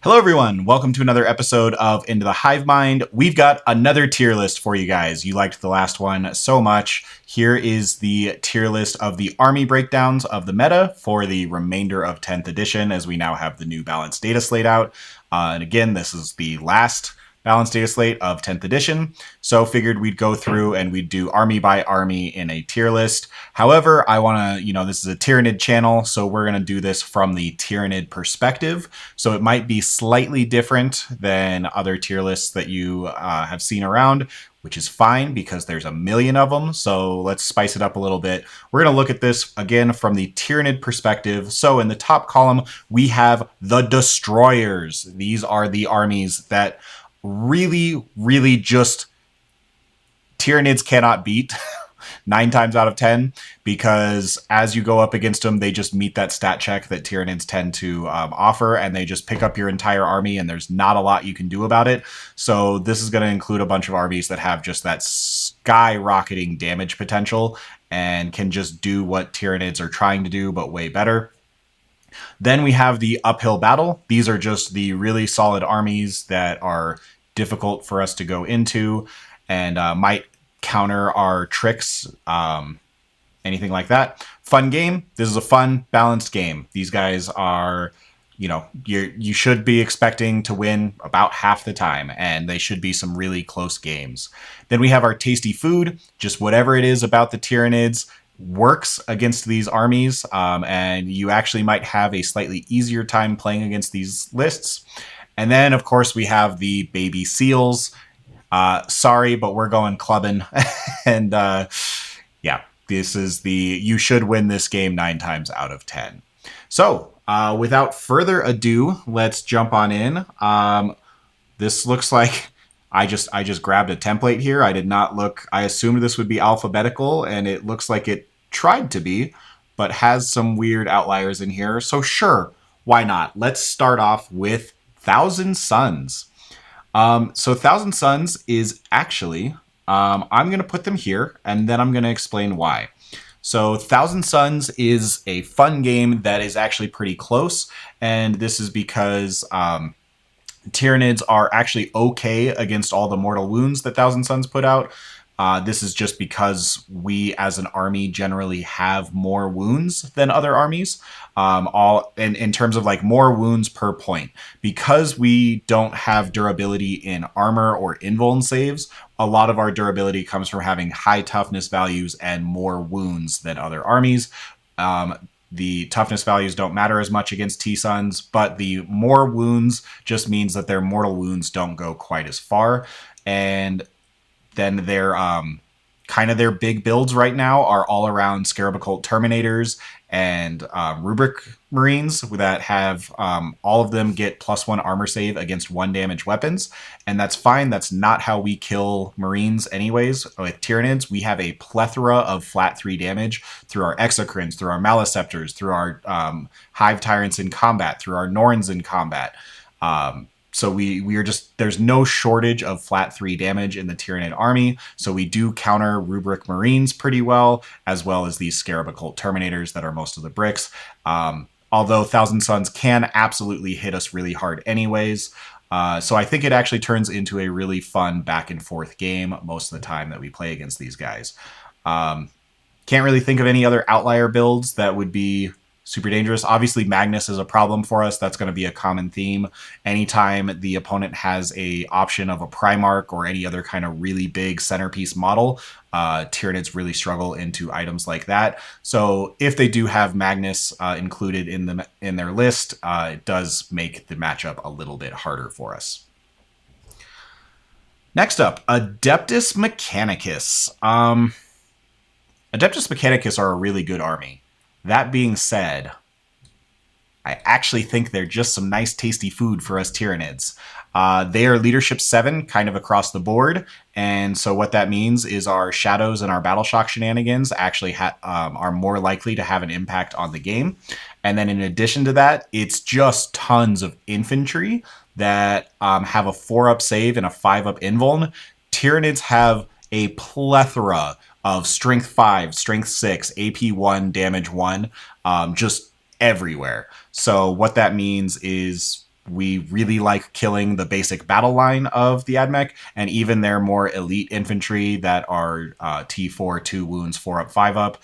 Hello, everyone. Welcome to another episode of Into the Hive Mind. We've got another tier list for you guys. You liked the last one so much. Here is the tier list of the army breakdowns of the meta for the remainder of 10th edition, as we now have the new balanced data slate out. And again, this is the last balanced data slate of 10th edition. So figured we'd go through and we'd do army by army in a tier list. However, I want to, this is a Tyranid channel, so we're going to do this from the Tyranid perspective. So it might be slightly different than other tier lists that you have seen around, which is fine because there's a million of them. So let's spice it up a little bit. We're going to look at this again from the Tyranid perspective. So in the top column, we have the Destroyers. These are the armies that really just Tyranids cannot beat 9 times out of 10, because as you go up against them, they just meet that stat check that Tyranids tend to offer, and they just pick up your entire army, and there's not a lot you can do about it. So this is going to include a bunch of armies that have just that skyrocketing damage potential and can just do what Tyranids are trying to do, but way better. Then we have the uphill battle. These are just the really solid armies that are difficult for us to go into and might counter our tricks, anything like that. Fun game. This is a fun, balanced game. These guys are, you should be expecting to win about half the time, and they should be some really close games. Then we have our tasty food. Just whatever it is about the Tyranids works against these armies, and you actually might have a slightly easier time playing against these lists. And then, of course, we have the baby seals. Sorry, but we're going clubbing. And yeah, this is you should win this game 9 times out of 10. So without further ado, let's jump on in. This looks like I just grabbed a template here. I did not look. I assumed this would be alphabetical, and it looks like it tried to be, but has some weird outliers in here. So sure, why not? Let's start off with Thousand Suns. So Thousand Suns is actually, I'm going to put them here, and then I'm going to explain why. So Thousand Suns is a fun game that is actually pretty close, and this is because Tyranids are actually okay against all the mortal wounds that Thousand Suns put out. This is just because we, as an army, generally have more wounds than other armies. All in terms of like more wounds per point, because we don't have durability in armor or invuln saves. A lot of our durability comes from having high toughness values and more wounds than other armies. The toughness values don't matter as much against T-Suns, but the more wounds just means that their mortal wounds don't go quite as far. And then their kind of their big builds right now are all around Scarab Cult Terminators and Rubric Marines that have all of them get +1 armor save against 1 damage weapons. And that's fine. That's not how we kill Marines anyways. With Tyranids, we have a plethora of flat 3 damage through our Exocrines, through our Maleceptors, through our Hive Tyrants in combat, through our Norns in combat. So we are just, there's no shortage of flat 3 damage in the Tyranid army. So we do counter Rubric Marines pretty well as these Scarab Cult Terminators that are most of the bricks. Although Thousand Suns can absolutely hit us really hard anyways. So I think it actually turns into a really fun back and forth game most of the time that we play against these guys. Can't really think of any other outlier builds that would be super dangerous. Obviously, Magnus is a problem for us. That's going to be a common theme. Anytime the opponent has a option of a Primarch or any other kind of really big centerpiece model, Tyranids really struggle into items like that. So if they do have Magnus included in their list, it does make the matchup a little bit harder for us. Next up, Adeptus Mechanicus. Adeptus Mechanicus are a really good army. That being said, I actually think they're just some nice, tasty food for us Tyranids. They are leadership 7 kind of across the board. And so what that means is our shadows and our battle shock shenanigans actually are more likely to have an impact on the game. And then in addition to that, it's just tons of infantry that have a 4-up save and a 5-up invuln. Tyranids have a plethora of strength 5, strength 6, AP 1, damage 1, just everywhere. So what that means is we really like killing the basic battle line of the AdMech, and even their more elite infantry that are T4, 2 wounds, 4 up, 5 up.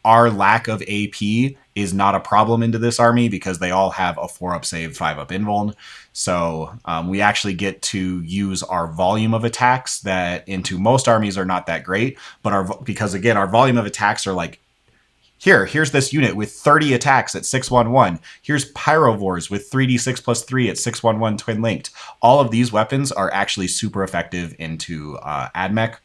Our lack of AP is not a problem into this army because they all have a 4 up save, 5 up invuln. So we actually get to use our volume of attacks that into most armies are not that great, but because again, our volume of attacks are like, here's this unit with 30 attacks at 611. Here's Pyrovores with 3d6 plus 3 at 611 twin linked. All of these weapons are actually super effective into AdMech.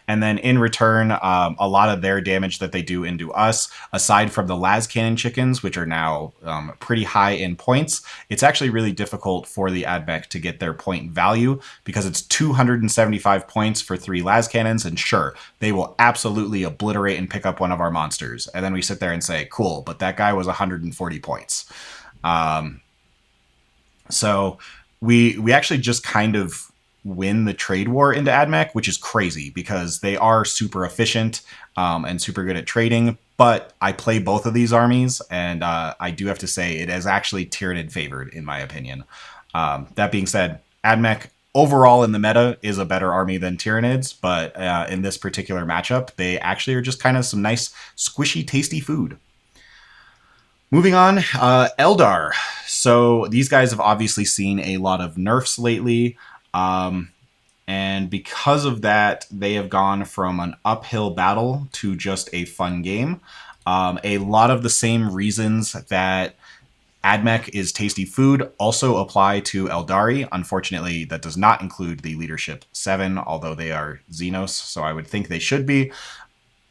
And then in return, a lot of their damage that they do into us, aside from the las cannon chickens, which are now pretty high in points, it's actually really difficult for the AdMech to get their point value because it's 275 points for 3 las cannons. And sure, they will absolutely obliterate and pick up one of our monsters. And then we sit there and say, cool, but that guy was 140 points. So we actually just kind of win the trade war into AdMech, which is crazy because they are super efficient and super good at trading. But I play both of these armies, and I do have to say it is actually Tyranid favored, in my opinion. That being said, AdMech overall in the meta is a better army than Tyranids, but in this particular matchup, they actually are just kind of some nice, squishy, tasty food. Moving on, Aeldar. So these guys have obviously seen a lot of nerfs lately. And because of that, they have gone from an uphill battle to just a fun game. A lot of the same reasons that AdMech is tasty food also apply to Aeldari. Unfortunately, that does not include the Leadership 7, although they are Xenos, so I would think they should be.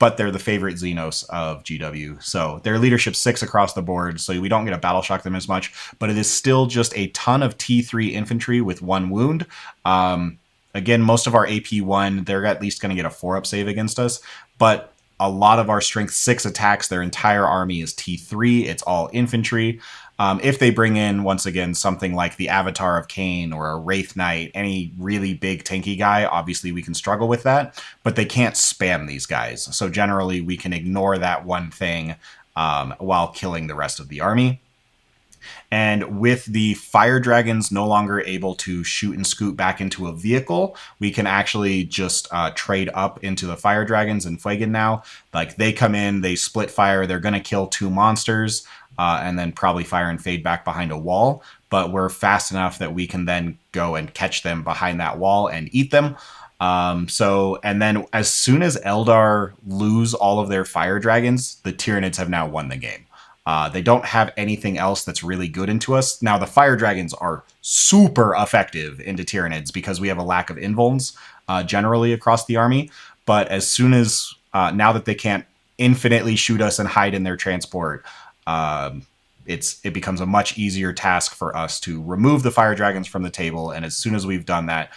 But they're the favorite Xenos of GW. So they're leadership 6 across the board, so we don't get to battle shock them as much. But it is still just a ton of T3 infantry with 1 wound. Again, most of our AP1, they're at least going to get a 4 up save against us. But a lot of our strength 6 attacks, their entire army is T3. It's all infantry. If they bring in, once again, something like the Avatar of Cain or a Wraith Knight, any really big tanky guy, obviously we can struggle with that, but they can't spam these guys. So generally we can ignore that one thing while killing the rest of the army. And with the fire dragons no longer able to shoot and scoot back into a vehicle, we can actually just trade up into the fire dragons and Fuegan now. Like they come in, they split fire, they're going to kill 2 monsters. And then probably fire and fade back behind a wall. But we're fast enough that we can then go and catch them behind that wall and eat them. And then as soon as Aeldar lose all of their fire dragons, the Tyranids have now won the game. They don't have anything else that's really good into us. Now, the fire dragons are super effective into Tyranids because we have a lack of invulns generally across the army. But as soon as, now that they can't infinitely shoot us and hide in their transport, it becomes a much easier task for us to remove the fire dragons from the table. And as soon as we've done that,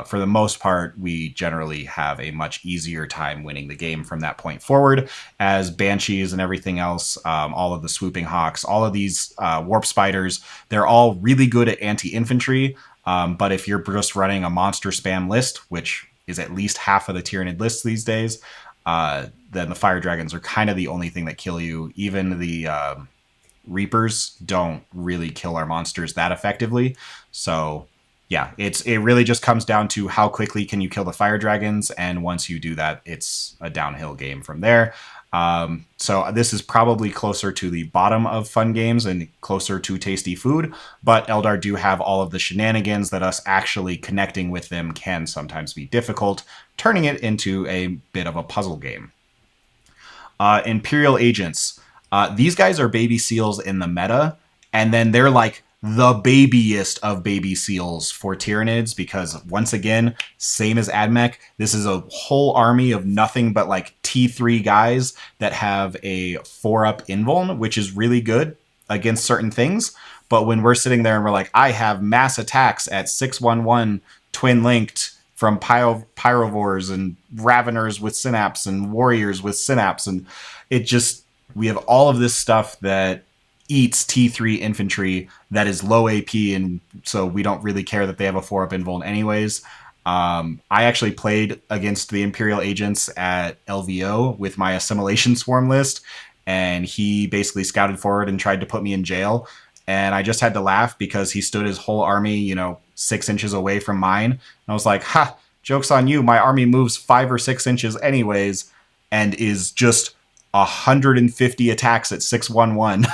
for the most part, we generally have a much easier time winning the game from that point forward, as Banshees and everything else, all of the Swooping Hawks, all of these Warp Spiders, they're all really good at anti-infantry. But if you're just running a monster spam list, which is at least half of the Tyranid lists these days, then the fire dragons are kind of the only thing that kill you. Even the Reapers don't really kill our monsters that effectively. So yeah, it really just comes down to how quickly can you kill the fire dragons, and once you do that, it's a downhill game from there. So this is probably closer to the bottom of fun games and closer to tasty food, but Aeldar do have all of the shenanigans that us actually connecting with them can sometimes be difficult, turning it into a bit of a puzzle game. Imperial Agents. These guys are baby seals in the meta, and then they're like the babiest of baby seals for Tyranids because, once again, same as AdMech, this is a whole army of nothing but like T3 guys that have a 4-up invuln, which is really good against certain things. But when we're sitting there and we're like, I have mass attacks at 611 twin linked from Pyrovores and Raveners with Synapse and Warriors with Synapse, and it just, we have all of this stuff that eats T3 infantry that is low AP, and so we don't really care that they have a 4-up invuln anyways. I actually played against the Imperial Agents at LVO with my Assimilation Swarm list, and he basically scouted forward and tried to put me in jail. And I just had to laugh because he stood his whole army, 6 inches away from mine. And I was like, ha, joke's on you. My army moves 5 or 6 inches anyways and is just 150 attacks at 611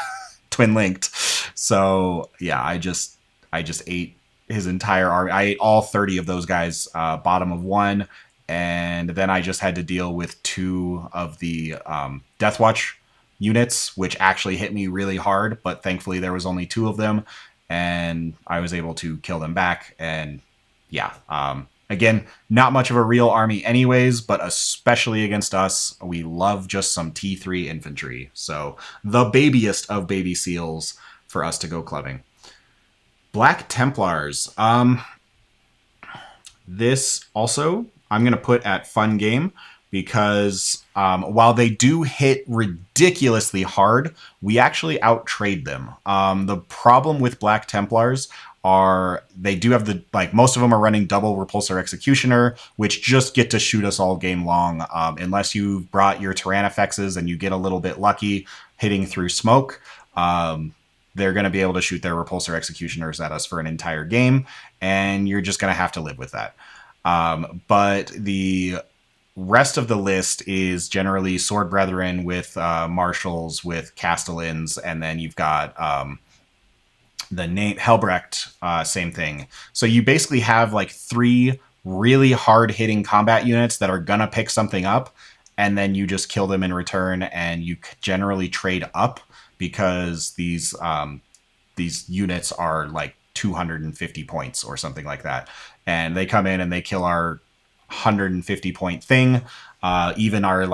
twin linked. So yeah, I just ate his entire army. I ate all 30 of those guys, bottom of one. And then I just had to deal with two of the Death Watch units, which actually hit me really hard, but thankfully there was only two of them, and I was able to kill them back. And yeah, again, not much of a real army anyways, but especially against us, we love just some T3 infantry. So the babiest of baby seals for us to go clubbing. Black Templars. This also I'm going to put at fun game because while they do hit ridiculously hard, we actually outtrade them. The problem with Black Templars are they do have most of them are running double Repulsor Executioner, which just get to shoot us all game long. Unless you brought your Tyrannifexes and you get a little bit lucky hitting through smoke. They're going to be able to shoot their Repulsor Executioners at us for an entire game, and you're just going to have to live with that. But the rest of the list is generally Sword Brethren with Marshals, with Castellans, and then you've got the name Helbrecht, same thing. So you basically have like three really hard-hitting combat units that are going to pick something up, and then you just kill them in return, and you generally trade up because these units are like 250 points or something like that. And they come in and they kill our 150 point thing. Even our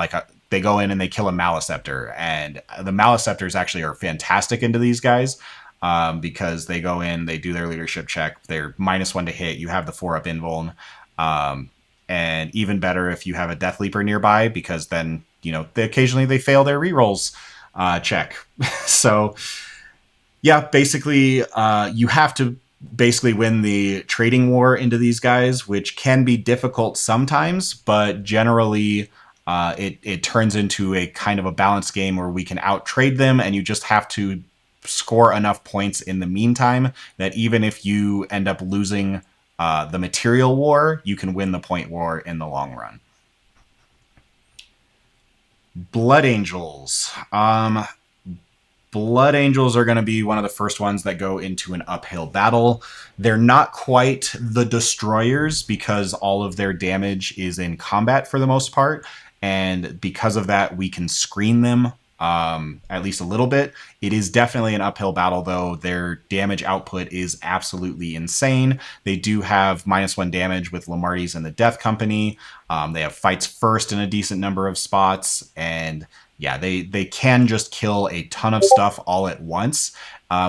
they go in and they kill a Maleceptor. And the Maleceptors actually are fantastic into these guys because they go in, they do their leadership check. They're -1 to hit. You have the 4-up invuln. And even better if you have a Death Leaper nearby because then, occasionally they fail their rerolls check. So yeah, basically, you have to basically win the trading war into these guys, which can be difficult sometimes, but generally it turns into a kind of a balanced game where we can out-trade them, and you just have to score enough points in the meantime that even if you end up losing the material war, you can win the point war in the long run. Blood Angels. Blood Angels are going to be one of the first ones that go into an uphill battle. They're not quite the Destroyers because all of their damage is in combat for the most part. And because of that, we can screen them at least a little bit. It is definitely an uphill battle, though. Their damage output is absolutely insane. They do have -1 damage with Lamarties and the Death Company. They have fights first in a decent number of spots, and yeah, they can just kill a ton of stuff all at once,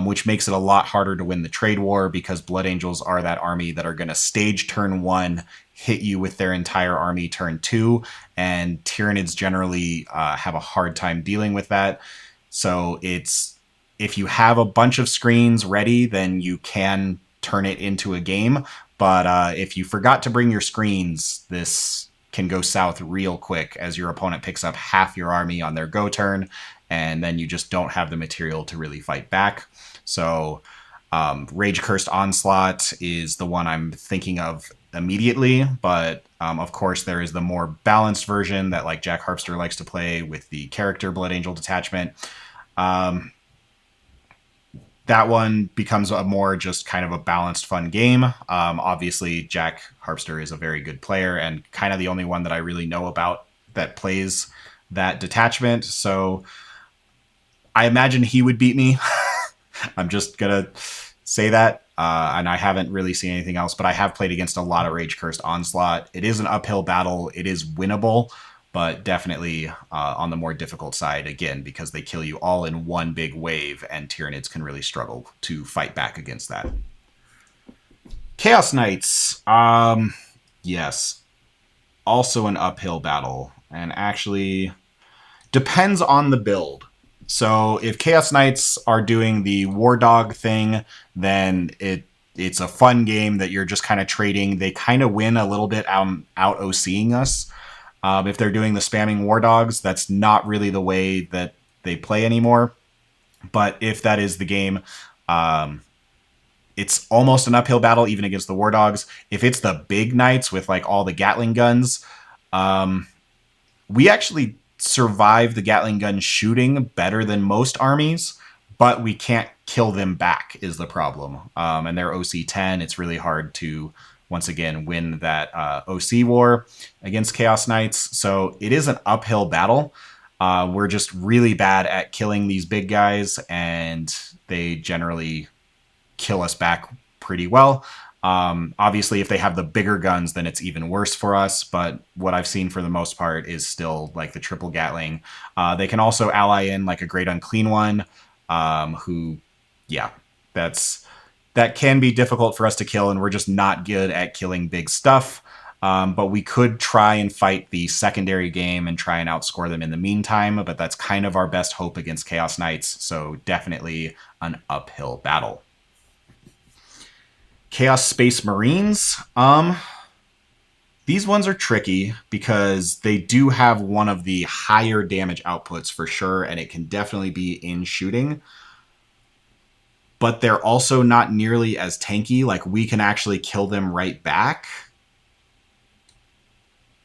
which makes it a lot harder to win the trade war because Blood Angels are that army that are going to stage turn 1, hit you with their entire army turn 2, and Tyranids generally have a hard time dealing with that. So if you have a bunch of screens ready, then you can turn it into a game. But if you forgot to bring your screens, this can go south real quick as your opponent picks up half your army on their go turn, and then you just don't have the material to really fight back. So Rage Cursed Onslaught is the one I'm thinking of immediately, but of course there is the more balanced version that like Jack Harpster likes to play with the character Blood Angel detachment. That one becomes a more just kind of a balanced, fun game. Obviously, Jack Harpster is a very good player and kind of the only one that I really know about that plays that detachment. So I imagine he would beat me. I'm just going to say that. And I haven't really seen anything else, but I have played against a lot of Rage Cursed Onslaught. It is an uphill battle. It is winnable, but definitely on the more difficult side, again, because they kill you all in one big wave, and Tyranids can really struggle to fight back against that. Chaos Knights. Yes. Also an uphill battle, and actually depends on the build. So if Chaos Knights are doing the War Dog thing, then it's a fun game that you're just kind of trading. They kind of win a little bit out OCing us. If they're doing the spamming War Dogs, that's not really the way that they play anymore. But if that is the game, It's almost an uphill battle even against the War Dogs. If it's the big knights with like all the Gatling guns, we actually survive the Gatling gun shooting better than most armies, but we can't kill them back is the problem. And they're OC10. It's really hard to, once again, win that OC war against Chaos Knights. So it is an uphill battle. We're just really bad at killing these big guys, and they generally kill us back pretty well. Obviously, if they have the bigger guns, then it's even worse for us. But what I've seen for the most part is still like the triple Gatling. They can also ally in like a Great Unclean One, who, yeah, that can be difficult for us to kill, and we're just not good at killing big stuff. But we could try and fight the secondary game and try and outscore them in the meantime. But that's kind of our best hope against Chaos Knights. So definitely an uphill battle. Chaos Space Marines. These ones are tricky because they do have one of the higher damage outputs for sure, and it can definitely be in shooting. But they're also not nearly as tanky. Like, we can actually kill them right back.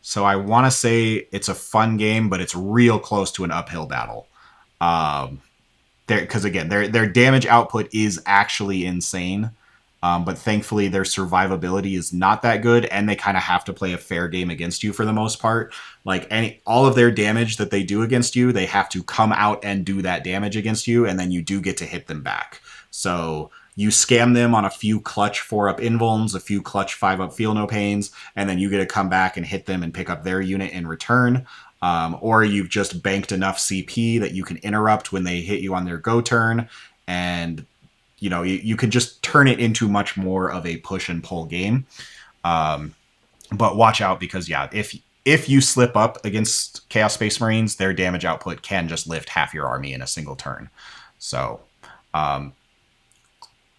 So I want to say it's a fun game, but it's real close to an uphill battle. Because again, their damage output is actually insane. But thankfully, their survivability is not that good, and they kind of have to play a fair game against you for the most part. Like, all of their damage that they do against you, they have to come out and do that damage against you, and then you do get to hit them back. So you scam them on a few clutch 4-up invulns, a few clutch 5-up feel no pains, and then you get to come back and hit them and pick up their unit in return. Or you've just banked enough CP that you can interrupt when they hit you on their go turn, and you know, you could just turn it into much more of a push and pull game. But watch out, because yeah, if you slip up against Chaos Space Marines, their damage output can just lift half your army in a single turn. So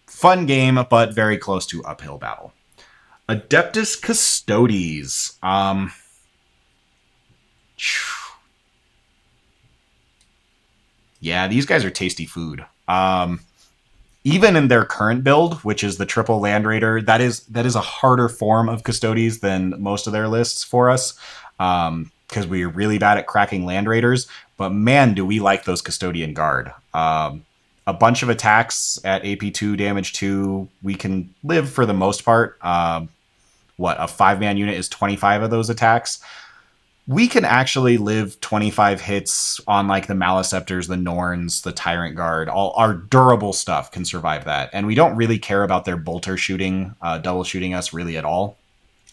fun game, but very close to uphill battle. Adeptus Custodes. Yeah, these guys are tasty food. Even in their current build, which is the triple Land Raider, that is a harder form of Custodes than most of their lists for us, because we're really bad at cracking Land Raiders. But man, do we like those Custodian Guard. A bunch of attacks at AP2, damage 2, we can live for the most part. A 5-man unit is 25 of those attacks. We can actually live 25 hits on like the Maleceptors, the Norns, the Tyrant Guard. All our durable stuff can survive that. And we don't really care about their bolter shooting, double shooting us really at all.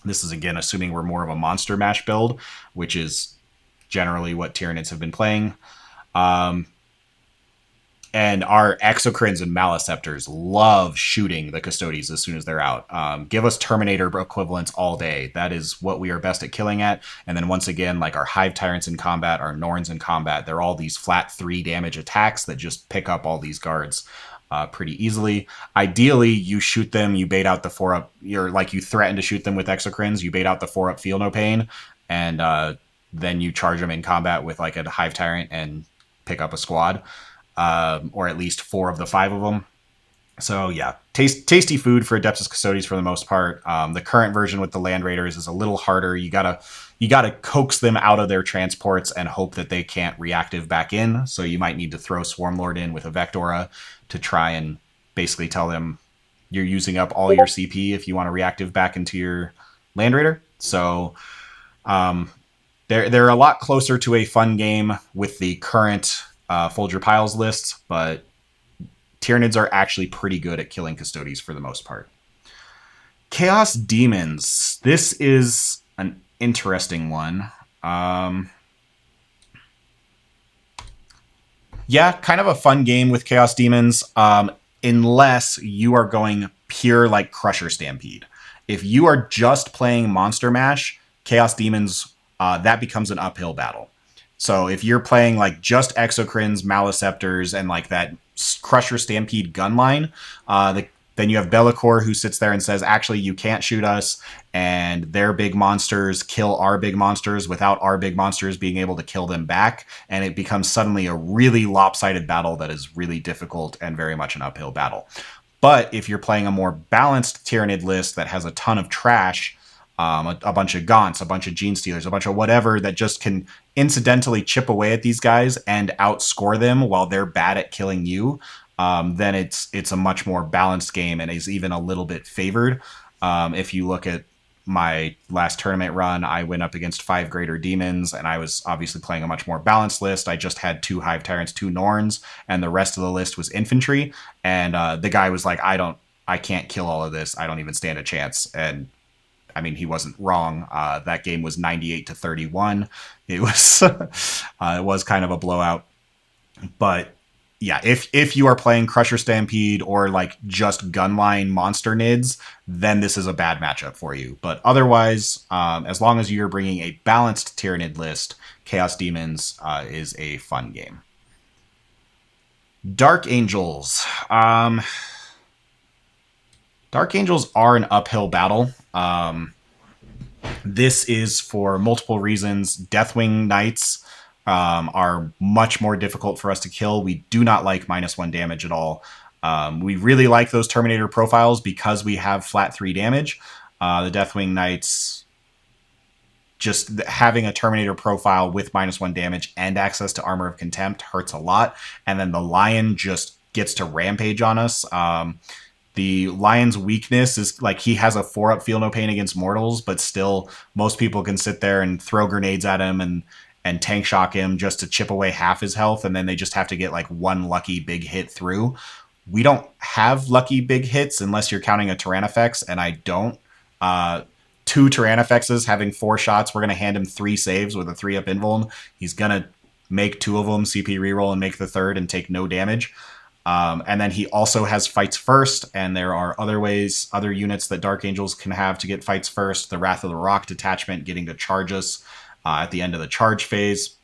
This is, again, assuming we're more of a monster mash build, which is generally what Tyranids have been playing. And our Exocrines and Maleceptors love shooting the Custodes as soon as they're out. Give us Terminator equivalents all day. That is what we are best at killing at. And then once again, like our Hive Tyrants in combat, our Norns in combat, they're all these flat 3 damage attacks that just pick up all these guards pretty easily. Ideally, you shoot them, you bait out the 4-up, you threaten to shoot them with Exocrines, you bait out the 4-up Feel No Pain, and then you charge them in combat with like a Hive Tyrant and pick up a squad. Or at least 4 of the 5 of them. So yeah, tasty food for Adeptus Custodes for the most part. The current version with the Land Raiders is a little harder. You gotta coax them out of their transports and hope that they can't reactive back in. So you might need to throw Swarmlord in with a Vectora to try and basically tell them you're using up all your CP if you want to reactive back into your Land Raider. So they're a lot closer to a fun game with the current Fold Your Piles lists, but Tyranids are actually pretty good at killing Custodes for the most part. Chaos Demons. This is an interesting one. Yeah, kind of a fun game with Chaos Demons, unless you are going pure like Crusher Stampede. If you are just playing Monster Mash, Chaos Demons, that becomes an uphill battle. So if you're playing like just Exocrines, Maleceptors, and like that Crusher Stampede gun line, the then you have Bellicor, who sits there and says, actually, you can't shoot us, and their big monsters kill our big monsters without our big monsters being able to kill them back, and it becomes suddenly a really lopsided battle that is really difficult and very much an uphill battle. But if you're playing a more balanced Tyranid list that has a ton of trash, a bunch of Gaunts, a bunch of Genestealers, a bunch of whatever that just can incidentally chip away at these guys and outscore them while they're bad at killing you, then it's a much more balanced game and is even a little bit favored. If you look at my last tournament run, I went up against 5 Greater Demons, and I was obviously playing a much more balanced list. I just had 2 Hive Tyrants, 2 Norns, and the rest of the list was infantry. And the guy was like, I can't kill all of this. I don't even stand a chance. And I mean, he wasn't wrong. That game was 98-31. It was it was kind of a blowout. But yeah, if you are playing Crusher Stampede or like just Gunline monster nids, then this is a bad matchup for you. But otherwise, as long as you're bringing a balanced Tyranid list, Chaos Demons is a fun game. Dark Angels. Dark Angels are an uphill battle. This is for multiple reasons. Deathwing Knights are much more difficult for us to kill. We do not like -1 damage at all. We really like those Terminator profiles because we have flat 3 damage. The Deathwing Knights, just having a Terminator profile with -1 damage and access to Armor of Contempt hurts a lot. And then the Lion just gets to rampage on us. The Lion's weakness is like he has a 4-up feel no pain against mortals, but still most people can sit there and throw grenades at him and tank shock him just to chip away half his health, and then they just have to get like 1 lucky big hit through. We don't have lucky big hits unless you're counting a Tyrannifex, and I don't. 2 Tyrannifexes having 4 shots, we're going to hand him 3 saves with a 3-up invuln. He's going to make 2 of them CP reroll and make the 3rd and take no damage. And then he also has fights first, and there are other units that Dark Angels can have to get fights first. The Wrath of the Rock detachment getting to charge us at the end of the charge phase,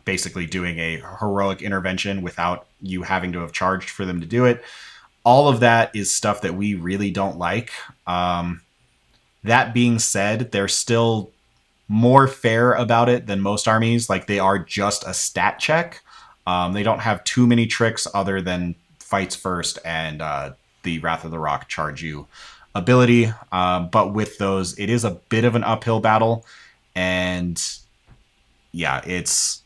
basically doing a heroic intervention without you having to have charged for them to do it. All of that is stuff that we really don't like. That being said, they're still more fair about it than most armies. Like, they are just a stat check. They don't have too many tricks other than fights first and the Wrath of the Rock charge you ability. But with those, it is a bit of an uphill battle. And yeah, it's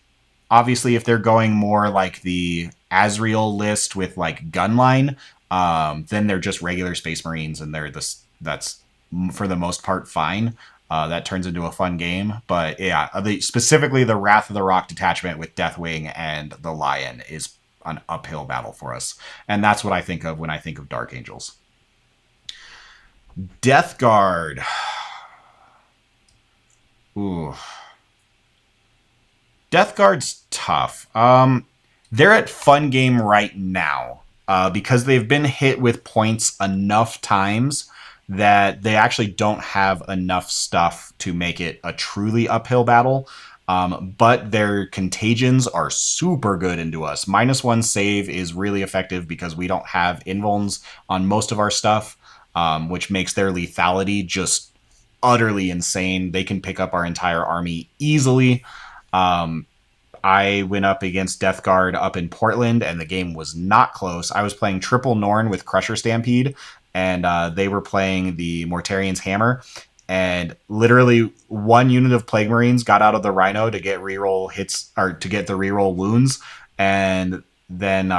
obviously if they're going more like the Azrael list with like Gunline, then they're just regular Space Marines, and that's for the most part fine. That turns into a fun game. But yeah, specifically the Wrath of the Rock detachment with Deathwing and the Lion is an uphill battle for us. And that's what I think of when I think of Dark Angels. Death Guard. Ooh. Death Guard's tough. They're at fun game right now because they've been hit with points enough times that they actually don't have enough stuff to make it a truly uphill battle. But their contagions are super good into us. -1 save is really effective because we don't have invulns on most of our stuff, which makes their lethality just utterly insane. They can pick up our entire army easily. I went up against Death Guard up in Portland, and the game was not close. I was playing triple Norn with Crusher Stampede, and they were playing the Mortarian's Hammer. And literally 1 unit of Plague Marines got out of the Rhino to get reroll hits, or to get the reroll wounds. And then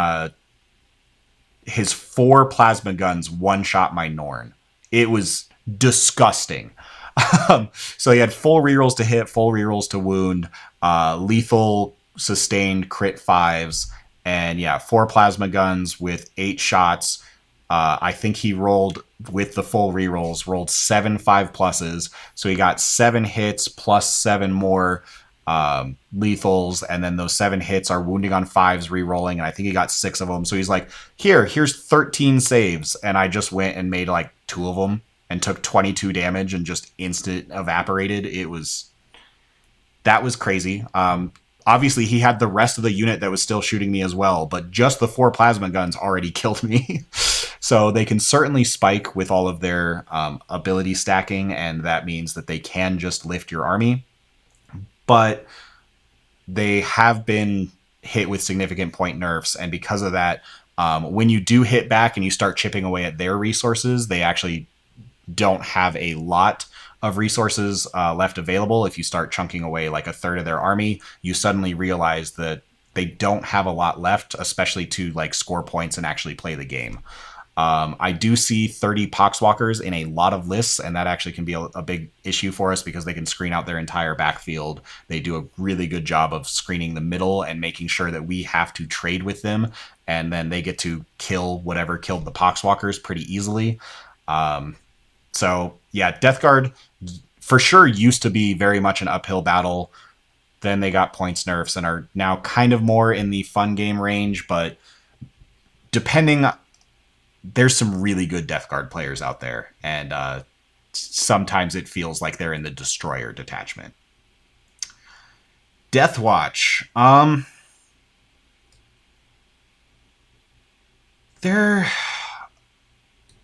his 4 plasma guns one-shot my Norn. It was disgusting. So he had full rerolls to hit, full rerolls to wound, lethal sustained crit 5s, and yeah, 4 plasma guns with 8 shots. I think he rolled with the full rerolls, rolled 7 5+, so he got 7 hits plus 7 more lethals, and then those 7 hits are wounding on 5s rerolling, and I think he got 6 of them. So he's like, here's 13 saves, and I just went and made like 2 of them and took 22 damage and just instant evaporated. That was crazy. Obviously, he had the rest of the unit that was still shooting me as well, but just the 4 plasma guns already killed me. So they can certainly spike with all of their ability stacking, and that means that they can just lift your army. But they have been hit with significant point nerfs, and because of that, when you do hit back and you start chipping away at their resources, they actually don't have a lot of resources left available. If you start chunking away like a third of their army, you suddenly realize that they don't have a lot left, especially to like score points and actually play the game. I do see 30 Poxwalkers in a lot of lists, and that actually can be a big issue for us because they can screen out their entire backfield. They do a really good job of screening the middle and making sure that we have to trade with them, and then they get to kill whatever killed the Poxwalkers pretty easily. So, yeah, Death Guard for sure used to be very much an uphill battle. Then they got points nerfs and are now kind of more in the fun game range, but depending... There's some really good Death Guard players out there, and sometimes it feels like they're in the Destroyer detachment. Death Watch. They're...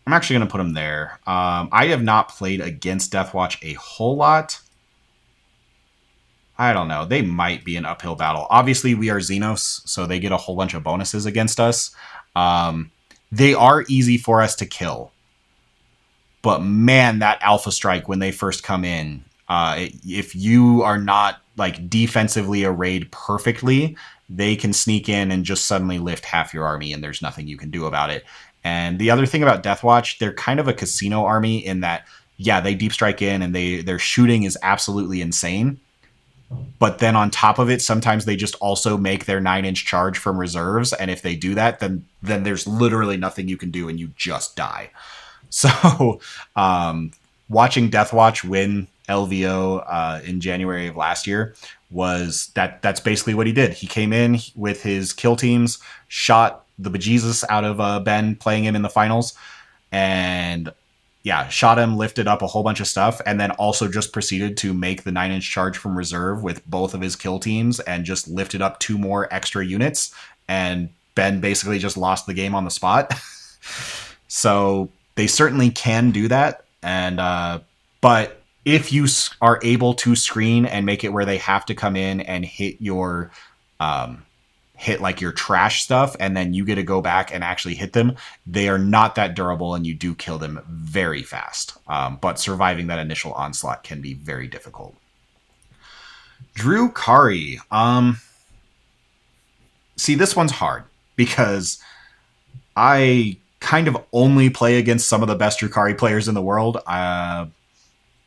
I'm actually going to put them there. I have not played against Death Watch a whole lot. I don't know. They might be an uphill battle. Obviously, we are Xenos, so they get a whole bunch of bonuses against us. They are easy for us to kill. But man, that Alpha Strike when they first come in, if you are not like defensively arrayed perfectly, they can sneak in and just suddenly lift half your army, and there's nothing you can do about it. And the other thing about Death Watch, they're kind of a casino army in that, yeah, they deep strike in and their shooting is absolutely insane. But then on top of it, sometimes they just also make their 9-inch charge from reserves. And if they do that, then there's literally nothing you can do and you just die. So watching Death Watch win LVO in January of last year was that's basically what he did. He came in with his kill teams, shot the bejesus out of Ben playing him in the finals, and yeah, shot him, lifted up a whole bunch of stuff, and then also just proceeded to make the 9-inch charge from reserve with both of his kill teams and just lifted up 2 more extra units. And Ben basically just lost the game on the spot. So they certainly can do that. And but if you are able to screen and make it where they have to come in and hit your hit like your trash stuff, and then you get to go back and actually hit them, they are not that durable and you do kill them very fast. But surviving that initial onslaught can be very difficult. Drukhari. See, this one's hard because I kind of only play against some of the best Drukhari players in the world. I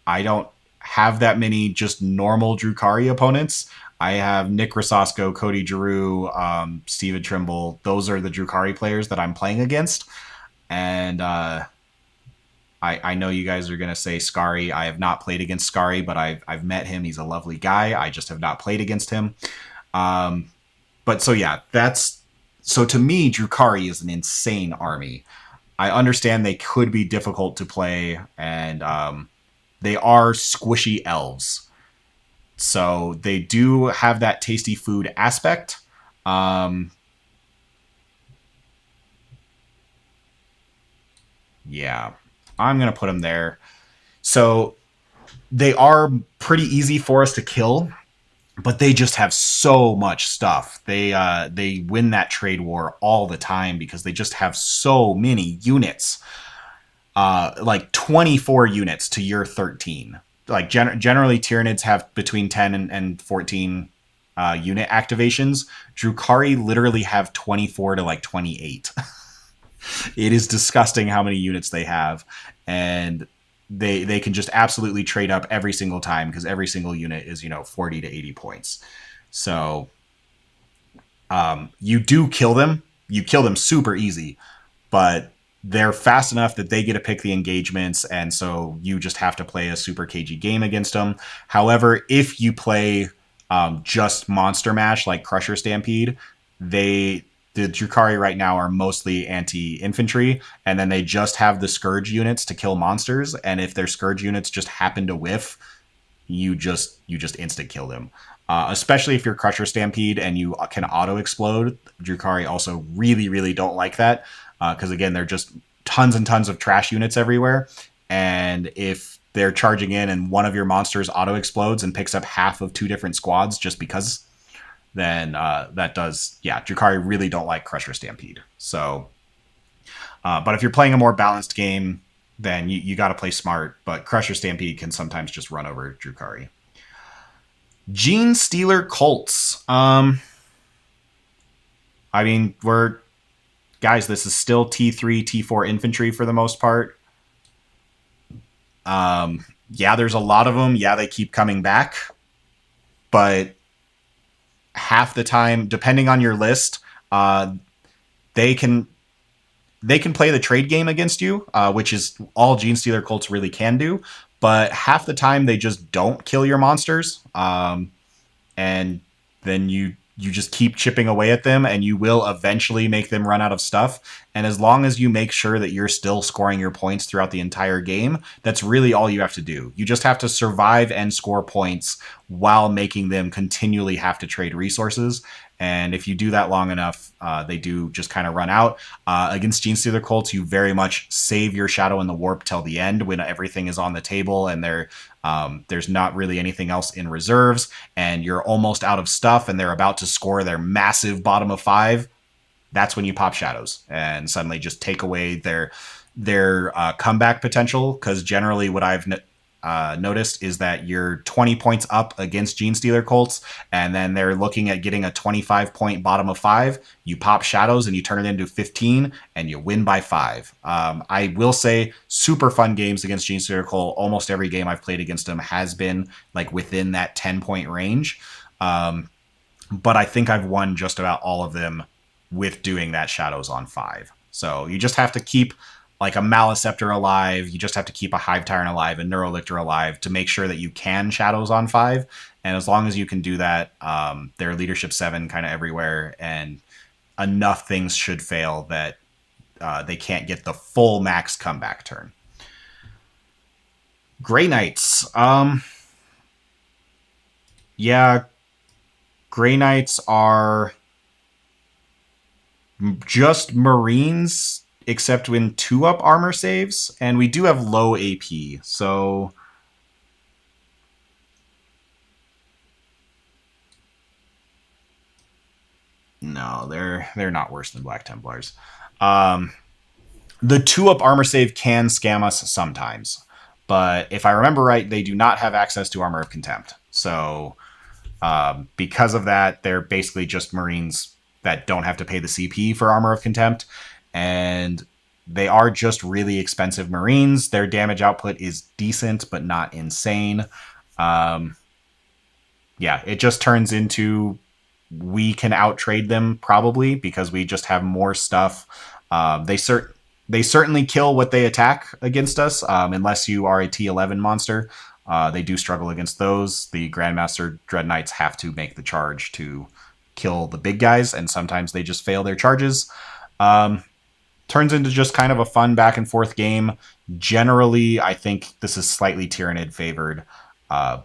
don't have that many just normal Drukhari opponents. I have Nick Rosasco, Cody Giroux, Steven Trimble. Those are the Drukhari players that I'm playing against. And I know you guys are going to say Skari. I have not played against Skari, but I've met him. He's a lovely guy. I just have not played against him. But so, yeah, so to me, Drukhari is an insane army. I understand they could be difficult to play, and they are squishy elves. So they do have that tasty food aspect. Yeah, I'm going to put them there. So they are pretty easy for us to kill, but they just have so much stuff. They win that trade war all the time because they just have so many units. Like 24 units to your 13. Like generally Tyranids have between 10 and 14 unit activations. Drukhari literally have 24 to like 28. It is disgusting how many units they have, and they can just absolutely trade up every single time because every single unit is 40 to 80 points. So you do kill them. You kill them super easy, but they're fast enough that they get to pick the engagements, and so you just have to play a super cagey game against them. However, if you play just Monster Mash like Crusher Stampede, the Drukhari right now are mostly anti-infantry, and then they just have the Scourge units to kill monsters, and if their Scourge units just happen to whiff, you just instant kill them. Especially if you're Crusher Stampede and you can auto-explode. Drukhari also really, really don't like that. Because again, they're just tons and tons of trash units everywhere. And if they're charging in and one of your monsters auto explodes and picks up half of 2 different squads just because, then that does, yeah, Drukhari really don't like Crusher Stampede. So, but if you're playing a more balanced game, then you got to play smart. But Crusher Stampede can sometimes just run over Drukhari. Genestealer Cults. I mean, guys, this is still T3, T4 infantry for the most part. Yeah, there's a lot of them. Yeah, they keep coming back. But half the time, depending on your list, they can play the trade game against you, which is all Genestealer Cults really can do. But half the time, they just don't kill your monsters. And then you just keep chipping away at them, and you will eventually make them run out of stuff. And as long as you make sure that you're still scoring your points throughout the entire game, that's really all you have to do. You just have to survive and score points while making them continually have to trade resources. And if you do that long enough, they do just kind of run out. Against Genestealer Cults, you very much save your Shadow in the Warp till the end when everything is on the table and there's not really anything else in reserves, and you're almost out of stuff, and they're about to score their massive bottom of 5. That's when you pop Shadows and suddenly just take away their comeback potential. Because generally, what I've noticed is that you're 20 points up against Genestealer Cults, and then they're looking at getting a 25-point bottom of 5. You pop Shadows and you turn it into 15, and you win by 5. I will say, super fun games against Genestealer Cult. Almost every game I've played against them has been like within that 10-point range. But I think I've won just about all of them with doing that Shadows on 5. So you just have to keep like a Maleceptor alive. You just have to keep a Hive Tyrant alive, a Neurolictor alive to make sure that you can Shadows on 5. And as long as you can do that, they're leadership 7 kind of everywhere, and enough things should fail that they can't get the full max comeback turn. Grey Knights. Yeah, Grey Knights are just Marines, except when 2-up armor saves, and we do have low AP, so no, they're not worse than Black Templars. The 2-up armor save can scam us sometimes, but if I remember right, they do not have access to Armor of Contempt. So because of that, they're basically just Marines that don't have to pay the CP for Armor of Contempt, and they are just really expensive Marines. Their damage output is decent, but not insane. Yeah, it just turns into we can outtrade them probably because we just have more stuff. They certainly kill what they attack against us, unless you are a T11 monster. They do struggle against those. The Grandmaster Dread Knights have to make the charge to kill the big guys, and sometimes they just fail their charges. Turns into just kind of a fun back and forth game. Generally, I think this is slightly Tyranid favored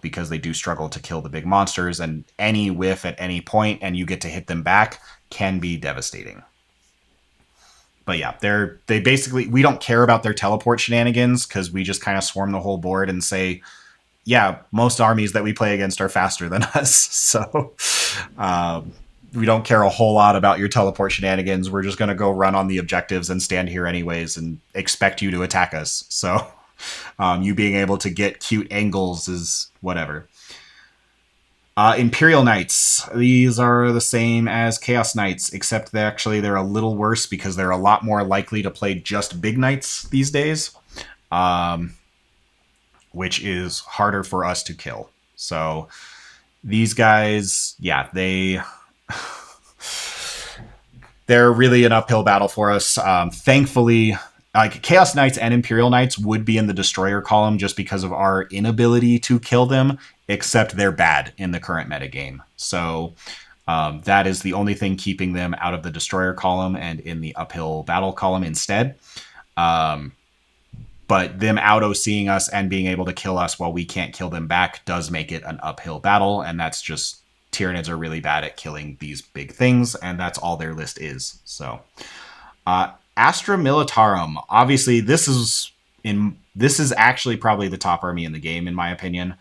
because they do struggle to kill the big monsters, and any whiff at any point and you get to hit them back can be devastating. But yeah, they basically, we don't care about their teleport shenanigans because we just kind of swarm the whole board and say, yeah, most armies that we play against are faster than us. So we don't care a whole lot about your teleport shenanigans. We're just going to go run on the objectives and stand here anyways and expect you to attack us. So you being able to get cute angles is whatever. Imperial Knights. These are the same as Chaos Knights, except they're a little worse because they're a lot more likely to play just big knights these days, which is harder for us to kill. So these guys, yeah, they're really an uphill battle for us. Thankfully, like Chaos Knights and Imperial Knights would be in the Destroyer column just because of our inability to kill them, except they're bad in the current metagame. So that is the only thing keeping them out of the Destroyer column and in the uphill battle column instead. But them auto-seeing us and being able to kill us while we can't kill them back does make it an uphill battle, and that's just Tyranids are really bad at killing these big things, and that's all their list is. So Astra Militarum. Obviously, this is actually probably the top army in the game, in my opinion.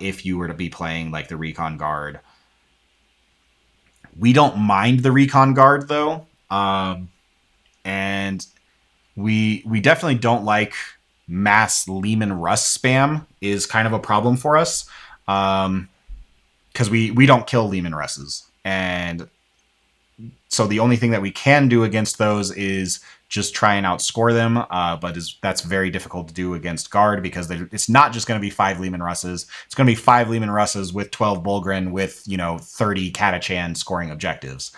If you were to be playing like the Recon Guard, we don't mind the Recon Guard though, and we definitely don't like mass Lehman Russ spam. Is kind of a problem for us, because we don't kill Lehman Russes, and so the only thing that we can do against those is just try and outscore them, but that's very difficult to do against Guard because it's not just going to be 5 Lehman Russes. It's going to be 5 Lehman Russes with 12 Bulgrin with 30 Catachan scoring objectives.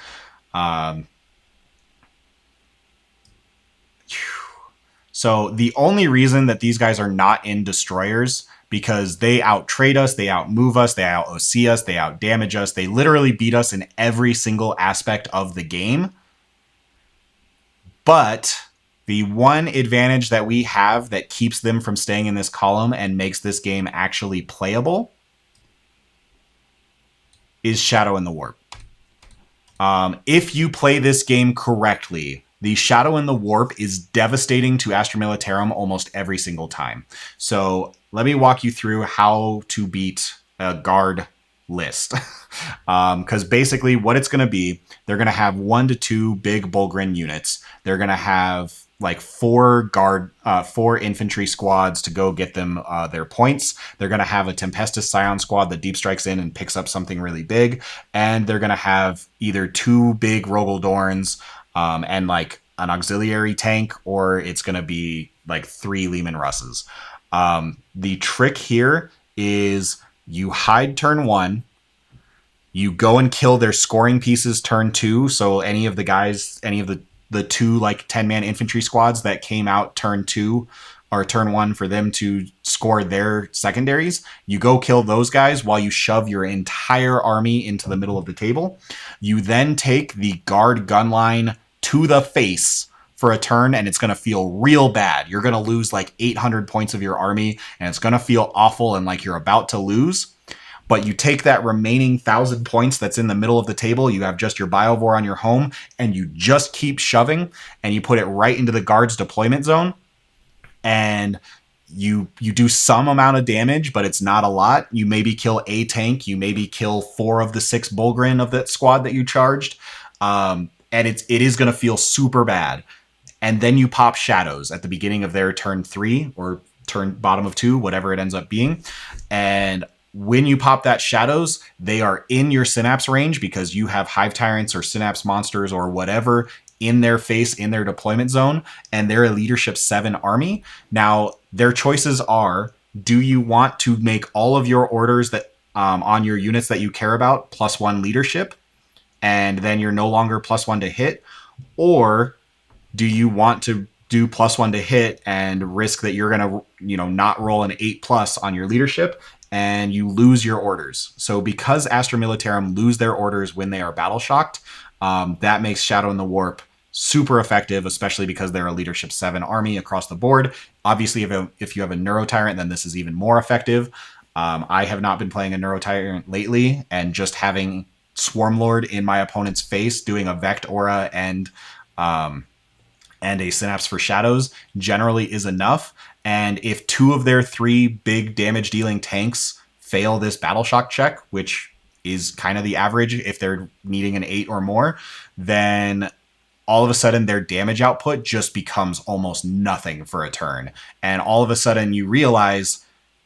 So the only reason that these guys are not in Destroyers, because they out-trade us, they out-move us, they out-OC us, they out-damage us. They literally beat us in every single aspect of the game. But the one advantage that we have that keeps them from staying in this column and makes this game actually playable is Shadow in the Warp. If you play this game correctly, the Shadow in the Warp is devastating to Astra Militarum almost every single time. So let me walk you through how to beat a Guard list. Because basically what it's going to be, they're going to have 1 to 2 big Bulgrin units. They're going to have like 4 infantry squads to go get them their points. They're going to have a Tempestus Scion squad that deep strikes in and picks up something really big. And they're going to have either 2 big Rogel Dorns and like an auxiliary tank, or it's going to be like 3 Lehman Russes. The trick here is you hide turn 1. You go and kill their scoring pieces turn 2. So any of the 2 like 10-man infantry squads that came out turn 2 or turn 1 for them to score their secondaries, you go kill those guys while you shove your entire army into the middle of the table. You then take the Guard gun line to the face for a turn, and it's going to feel real bad. You're going to lose like 800 points of your army, and it's going to feel awful and like you're about to lose. But you take that remaining 1,000 points that's in the middle of the table, you have just your Biovore on your home, and you just keep shoving, and you put it right into the Guard's deployment zone, and you do some amount of damage, but it's not a lot. You maybe kill a tank, you maybe kill 4 of the 6 Bulgrin of that squad that you charged, and it is going to feel super bad. And then you pop Shadows at the beginning of their turn 3 or turn bottom of 2, whatever it ends up being, and when you pop that Shadows, they are in your Synapse range because you have Hive Tyrants or Synapse Monsters or whatever in their face, in their deployment zone, and they're a Leadership 7 army. Now, their choices are, do you want to make all of your orders that on your units that you care about +1 leadership, and then you're no longer +1 to hit, or do you want to do +1 to hit and risk that you're going to, not roll an 8+ on your leadership and you lose your orders? So because Astra Militarum lose their orders when they are battle shocked, that makes Shadow in the Warp super effective, especially because they're a Leadership 7 army across the board. Obviously, if you have a Neuro Tyrant, then this is even more effective. I have not been playing a Neuro Tyrant lately, and just having Swarmlord in my opponent's face doing a Vect Aura and a Synapse for Shadows generally is enough. And if 2 of their 3 big damage dealing tanks fail this Battle Shock check, which is kind of the average if they're needing an 8 or more, then all of a sudden their damage output just becomes almost nothing for a turn. And all of a sudden you realize,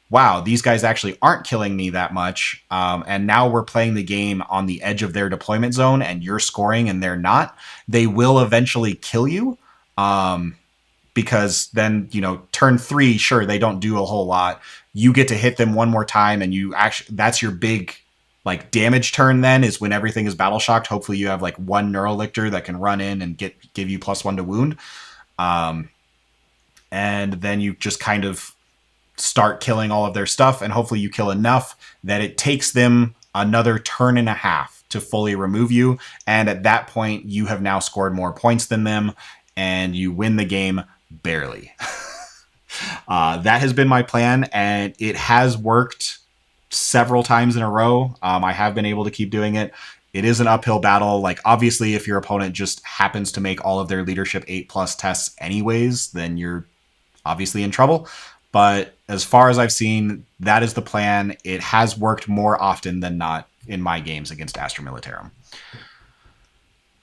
wow, these guys actually aren't killing me that much. And now we're playing the game on the edge of their deployment zone and you're scoring and they're not. They will eventually kill you. Because then, turn 3, sure, they don't do a whole lot. You get to hit them one more time, and that's your big, damage turn then, is when everything is battle shocked. Hopefully you have, 1 Neurolictor that can run in and give you +1 to wound. And then you just kind of start killing all of their stuff, and hopefully you kill enough that it takes them another turn and a half to fully remove you. And at that point, you have now scored more points than them, and you win the game barely. That has been my plan, and it has worked several times in a row. I have been able to keep doing it. it is an uphill battle. Like, obviously, if your opponent just happens to make all of their leadership 8+ tests anyways, then you're obviously in trouble. But as far as I've seen, that is the plan. It has worked more often than not in my games against Astra Militarum.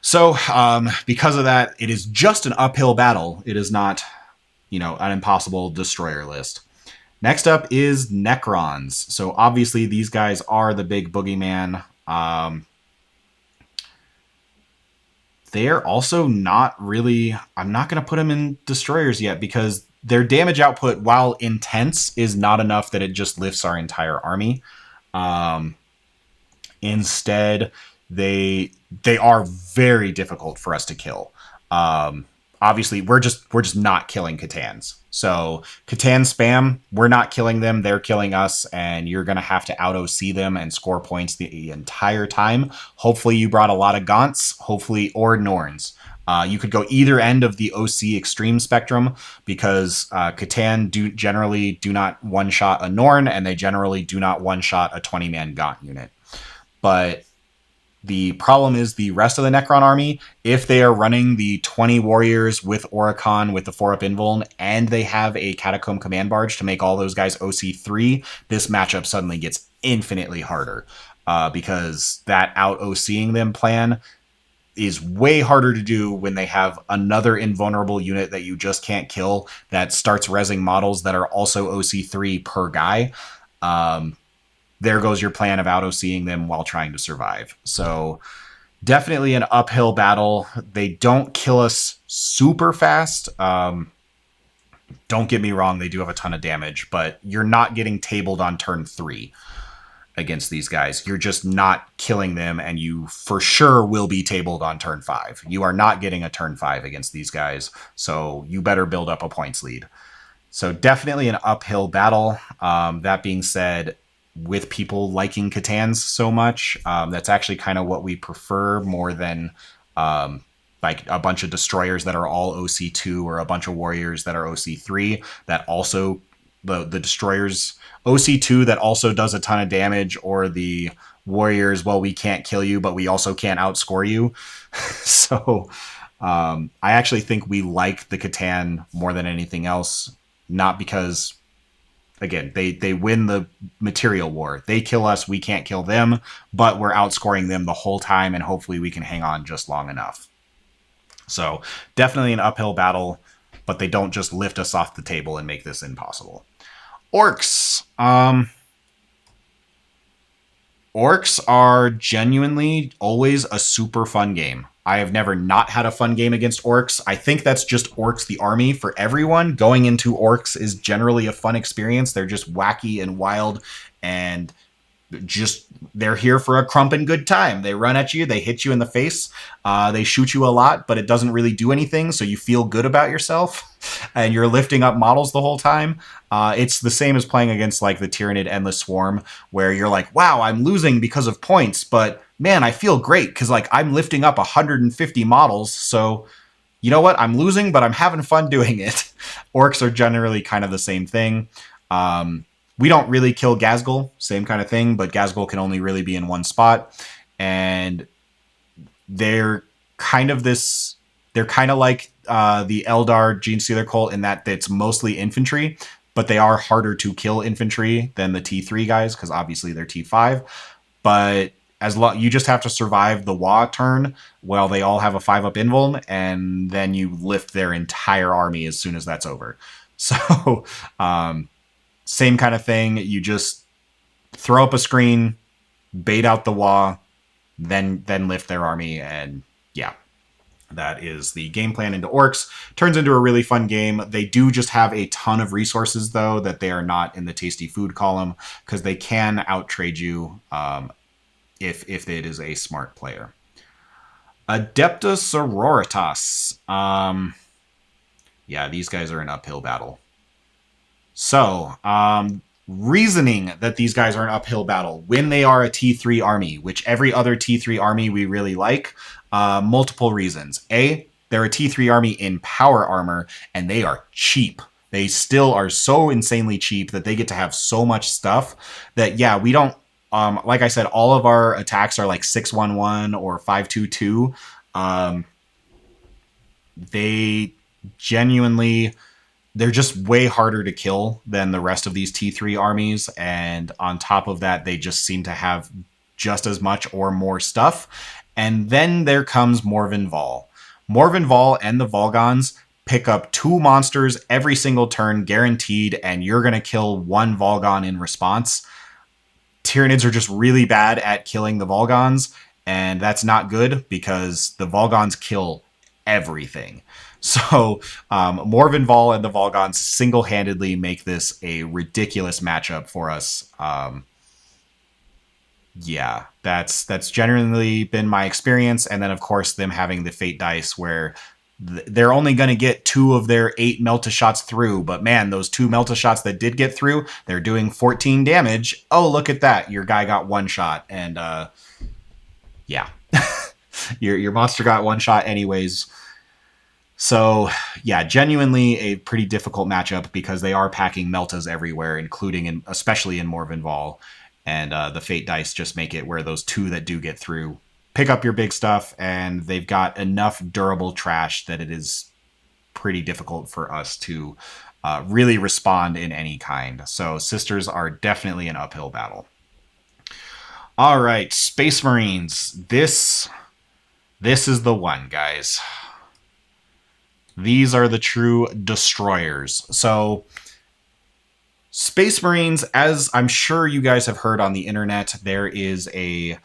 So, because of that, it is just an uphill battle. It is not, an impossible destroyer list. Next up is Necrons. So obviously these guys are the big boogeyman. They're also not really... I'm not going to put them in destroyers yet because their damage output, while intense, is not enough that it just lifts our entire army. Instead, they are very difficult for us to kill. Obviously, we're just not killing C'tans. So C'tan spam, we're not killing them, they're killing us, and you're going to have to out-OC them and score points the entire time. Hopefully you brought a lot of Gaunts, or Norns. You could go either end of the OC extreme spectrum because C'tan generally do not one-shot a Norn, and they generally do not one-shot a 20-man Gaunt unit. But the problem is the rest of the Necron army, if they are running the 20 warriors with Oricon with the 4-up invuln, and they have a Catacomb Command Barge to make all those guys OC3, this matchup suddenly gets infinitely harder. Because that out-OCing them plan is way harder to do when they have another invulnerable unit that you just can't kill that starts rezzing models that are also OC3 per guy. There goes your plan of out-OCing them while trying to survive. So definitely an uphill battle. They don't kill us super fast. Don't get me wrong, they do have a ton of damage, but you're not getting tabled on turn 3 against these guys. You're just not killing them, and you for sure will be tabled on turn 5. You are not getting a turn 5 against these guys, so you better build up a points lead. So definitely an uphill battle. That being said, with people liking C'tans so much, that's actually kind of what we prefer more than like a bunch of destroyers that are all OC2 or a bunch of warriors that are OC3 that also the destroyers OC2 that also does a ton of damage, or the warriors, well, we can't kill you, but we also can't outscore you. So I actually think we like the C'tan more than anything else, not because... Again, they win the material war. They kill us, we can't kill them, but we're outscoring them the whole time, and hopefully we can hang on just long enough. So definitely an uphill battle, but they don't just lift us off the table and make this impossible. Orks. Orks are genuinely always a super fun game. I have never not had a fun game against Orks. I think that's just Orks the army for everyone. Going into Orks is generally a fun experience. They're just wacky and wild, and just they're here for a crump and good time. They run at you, they hit you in the face, they shoot you a lot, but it doesn't really do anything, so you feel good about yourself, and you're lifting up models the whole time. It's the same as playing against like the Tyranid Endless Swarm, where you're like, wow, I'm losing because of points, but man, I feel great because like I'm lifting up 150 models, so you know what? I'm losing, but I'm having fun doing it. Orks are generally kind of the same thing. We don't really kill Ghazghkull, same kind of thing, but Ghazghkull can only really be in one spot. And they're kind of like the Eldar Genestealer Cult in that it's mostly infantry, but they are harder to kill infantry than the T3 guys, because obviously they're T5. But you just have to survive the Wa turn while they all have a 5-up invuln, and then you lift their entire army as soon as that's over. So, same kind of thing. You just throw up a screen, bait out the Wa, then lift their army, and yeah. That is the game plan into Orks. Turns into a really fun game. They do just have a ton of resources, though, that they are not in the tasty food column, because they can outtrade you if it is a smart player. Adepta Sororitas. Yeah, these guys are an uphill battle. So, reasoning that these guys are an uphill battle when they are a T3 army, which every other T3 army we really like, multiple reasons. A, they're a T3 army in power armor, and they are cheap. They still are so insanely cheap that they get to have so much stuff that, yeah, we don't like I said, all of our attacks are like 611 or 522. They genuinely, they're just way harder to kill than the rest of these T3 armies. And on top of that, they just seem to have just as much or more stuff. And then there comes Morvenn Vahl. Morvenn Vahl and the Volgons pick up 2 monsters every single turn, guaranteed, and you're going to kill 1 Volgon in response. Tyranids are just really bad at killing the Volgons, and that's not good because the Volgons kill everything. So Morvenn Vahl and the Volgons single-handedly make this a ridiculous matchup for us. Yeah, that's generally been my experience. And then, of course, them having the Fate dice where they're only going to get 2 of their 8 Melta-shots through. But man, those 2 Melta-shots that did get through, they're doing 14 damage. Oh, look at that. Your guy got 1 shot. And yeah, your monster got 1 shot anyways. So yeah, genuinely a pretty difficult matchup because they are packing Meltas everywhere, including especially in Morvenn Vahl. And the Fate dice just make it where those 2 that do get through pick up your big stuff, and they've got enough durable trash that it is pretty difficult for us to really respond in any kind. So Sisters are definitely an uphill battle. All right, Space Marines. This is the one, guys. These are the true destroyers. So Space Marines, as I'm sure you guys have heard on the internet, there's a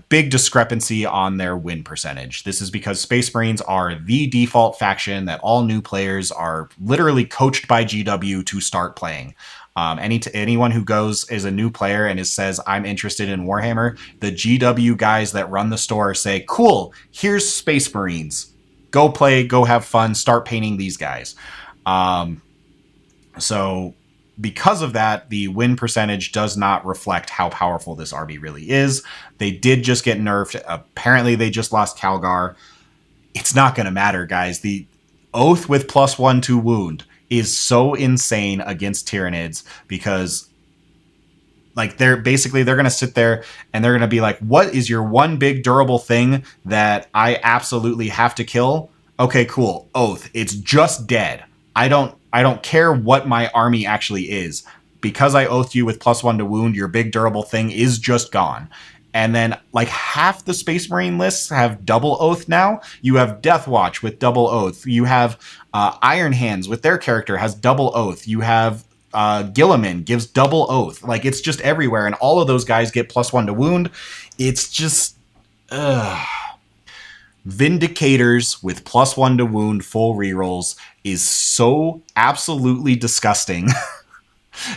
big discrepancy on their win percentage. This is because Space Marines are the default faction that all new players are literally coached by GW to start playing. Anyone who goes as a new player and says, I'm interested in Warhammer, the GW guys that run the store say, cool, here's Space Marines. Go play, go have fun, start painting these guys. So because of that, the win percentage does not reflect how powerful this army really is. They did just get nerfed. Apparently, they just lost Calgar. It's not going to matter, guys. The Oath with +1 to wound is so insane against Tyranids because like they're going to sit there and they're going to be like, what is your one big durable thing that I absolutely have to kill? Okay, cool. Oath. It's just dead. I don't care what my army actually is. Because I oathed you with +1 to wound, your big durable thing is just gone. And then like half the Space Marine lists have double oath now. You have Deathwatch with double oath. You have Iron Hands with their character has double oath. You have Gilliman gives double oath. Like it's just everywhere. And all of those guys get +1 to wound. It's just... Vindicators with +1 to wound full rerolls is so absolutely disgusting.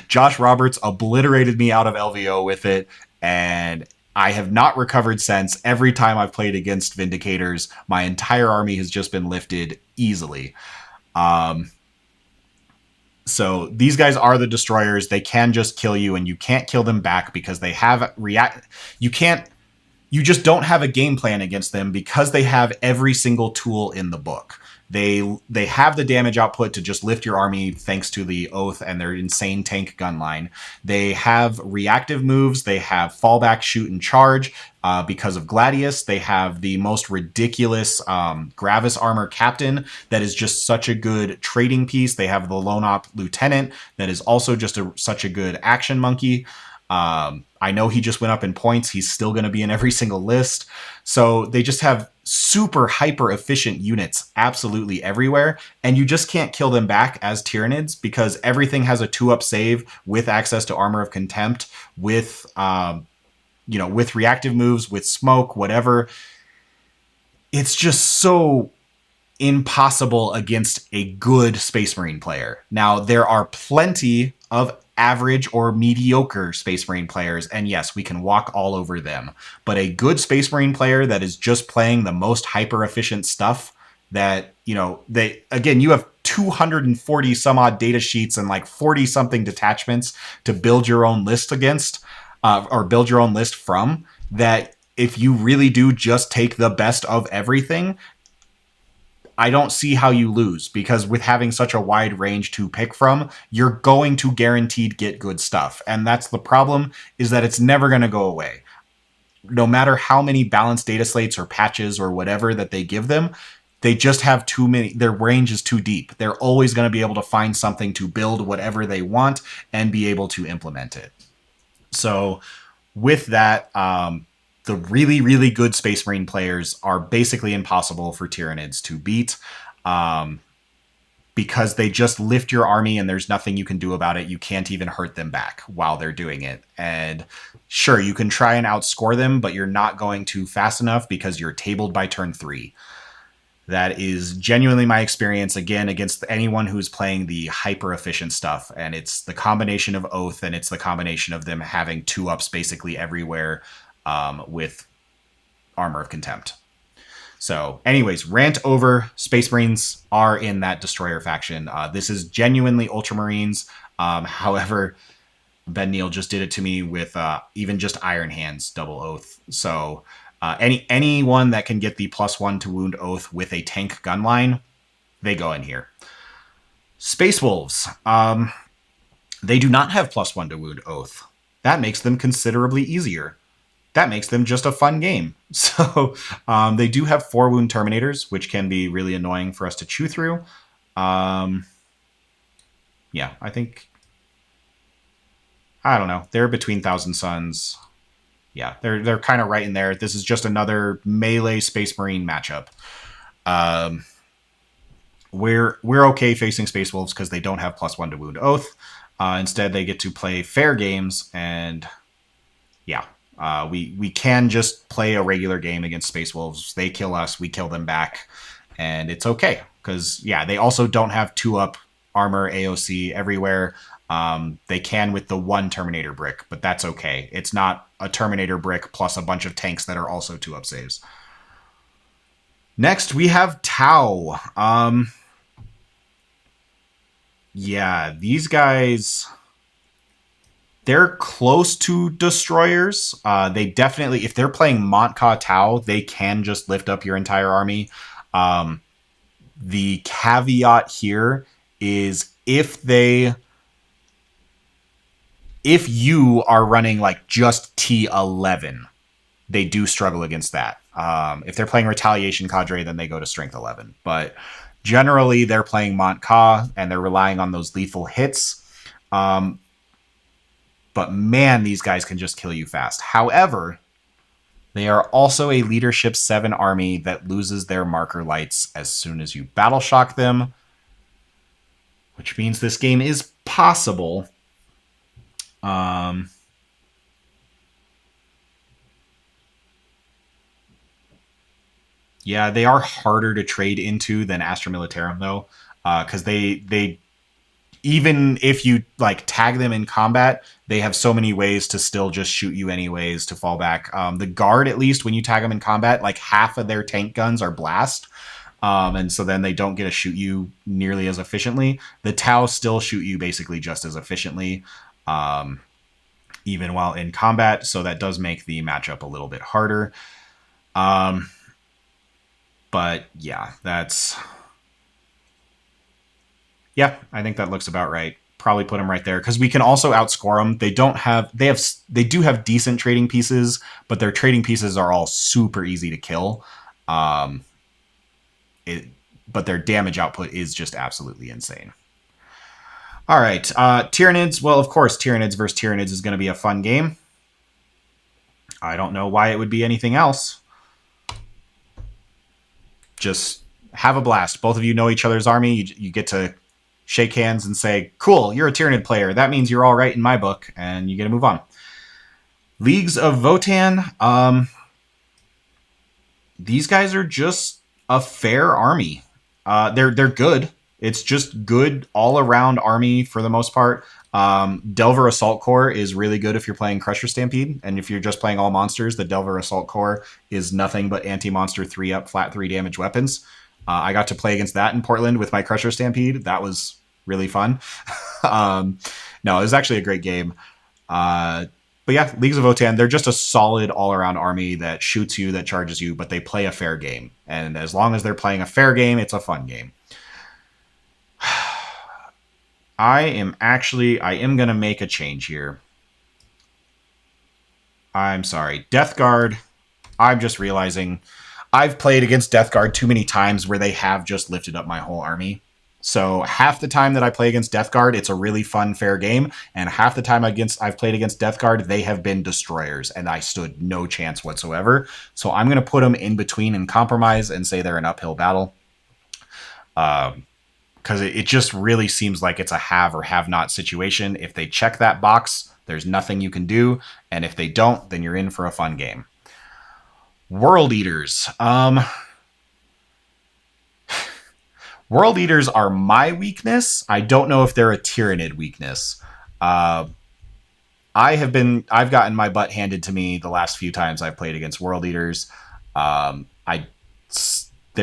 Josh Roberts obliterated me out of LVO with it, and I have not recovered since. Every time I've played against Vindicators, my entire army has just been lifted easily. So these guys are the destroyers. They can just kill you, and you can't kill them back because they have you just don't have a game plan against them because they have every single tool in the book. They have the damage output to just lift your army thanks to the Oath and their insane tank gun line. They have reactive moves. They have fallback, shoot, and charge. Because of Gladius, they have the most ridiculous Gravis Armor Captain that is just such a good trading piece. They have the Lone Op Lieutenant that is also just such a good action monkey. I know he just went up in points. He's still going to be in every single list. So they just have super hyper efficient units absolutely everywhere. And you just can't kill them back as Tyranids because everything has a 2-up save with access to Armor of Contempt, with, with reactive moves, with smoke, whatever. It's just so impossible against a good Space Marine player. Now, there are plenty of average or mediocre Space Marine players, and yes, we can walk all over them. But a good Space Marine player that is just playing the most hyper-efficient stuff that, you have 240 some odd data sheets and like 40 something detachments to build your own list against, or build your own list from, that if you really do just take the best of everything, I don't see how you lose, because with having such a wide range to pick from, you're going to guaranteed get good stuff. And that's the problem, is that it's never going to go away. No matter how many balanced data slates or patches or whatever that they give them, they just have too many. Their range is too deep. They're always going to be able to find something to build whatever they want and be able to implement it. So with that, the really, really good Space Marine players are basically impossible for Tyranids to beat, because they just lift your army and there's nothing you can do about it. You can't even hurt them back while they're doing it. And sure, you can try and outscore them, but you're not going to fast enough because you're tabled by turn 3. That is genuinely my experience, again, against anyone who's playing the hyper-efficient stuff. And it's the combination of Oath, and it's the combination of them having 2-ups basically everywhere, with Armor of Contempt. So anyways, rant over. Space Marines are in that Destroyer faction. This is genuinely Ultramarines. However, Ben Neal just did it to me with even just Iron Hands double Oath. So anyone that can get the +1 to wound Oath with a tank gun line, they go in here. Space Wolves. They do not have +1 to wound Oath. That makes them considerably easier. That makes them just a fun game. So they do have 4 wound Terminators, which can be really annoying for us to chew through. Yeah, I think... I don't know. They're between Thousand Suns. Yeah, they're kind of right in there. This is just another melee Space Marine matchup. We're okay facing Space Wolves because they don't have +1 to wound Oath. Instead, they get to play fair games, and yeah, we can just play a regular game against Space Wolves. They kill us, we kill them back, and it's okay because yeah, they also don't have 2-up armor AOC everywhere. They can with the 1 Terminator brick, but that's okay. It's not a Terminator brick plus a bunch of tanks that are also 2-up saves. Next, we have Tau. Yeah, these guys, they're close to Destroyers. They definitely, if they're playing Montka Tau, they can just lift up your entire army. The caveat here is if you are running like just T11, they do struggle against that. If they're playing Retaliation Cadre, then they go to Strength 11. But generally, they're playing Mont Ka, and they're relying on those lethal hits. But man, these guys can just kill you fast. However, they are also a Leadership 7 army that loses their marker lights as soon as you battle shock them, which means this game is possible. Yeah, they are harder to trade into than Astra Militarum, though, because they even if you like tag them in combat, they have so many ways to still just shoot you anyways to fall back. The guard, at least when you tag them in combat, like half of their tank guns are blast. And so then they don't get to shoot you nearly as efficiently. The Tau still shoot you basically just as efficiently, even while in combat. So that does make the matchup a little bit harder. But yeah, yeah, I think that looks about right. Probably put them right there because we can also outscore them. They do have decent trading pieces, but their trading pieces are all super easy to kill. But their damage output is just absolutely insane. All right, Tyranids. Well, of course, Tyranids versus Tyranids is going to be a fun game. I don't know why it would be anything else. Just have a blast. Both of you know each other's army. You get to shake hands and say, cool, you're a Tyranid player. That means you're all right in my book, and you get to move on. Leagues of Votann. These guys are just a fair army. They're good. It's just good all-around army for the most part. Delver Assault Corps is really good if you're playing Crusher Stampede, and if you're just playing all monsters, the Delver Assault Corps is nothing but anti-monster 3-up flat 3 damage weapons. I got to play against that in Portland with my Crusher Stampede. That was really fun. No, it was actually a great game. But yeah, Leagues of Votann, they're just a solid all-around army that shoots you, that charges you, but they play a fair game. And as long as they're playing a fair game, it's a fun game. I am going to make a change here. I'm sorry. Death Guard, I'm just realizing I've played against Death Guard too many times where they have just lifted up my whole army. So half the time that I play against Death Guard, it's a really fun, fair game. And half the time I've played against Death Guard, they have been destroyers, and I stood no chance whatsoever. So I'm going to put them in between and compromise and say they're an uphill battle. Because it just really seems like it's a have or have not situation. If they check that box, there's nothing you can do. And if they don't, then you're in for a fun game. World Eaters. World Eaters are my weakness. I don't know if they're a Tyranid weakness. I've gotten my butt handed to me the last few times I've played against World Eaters. They're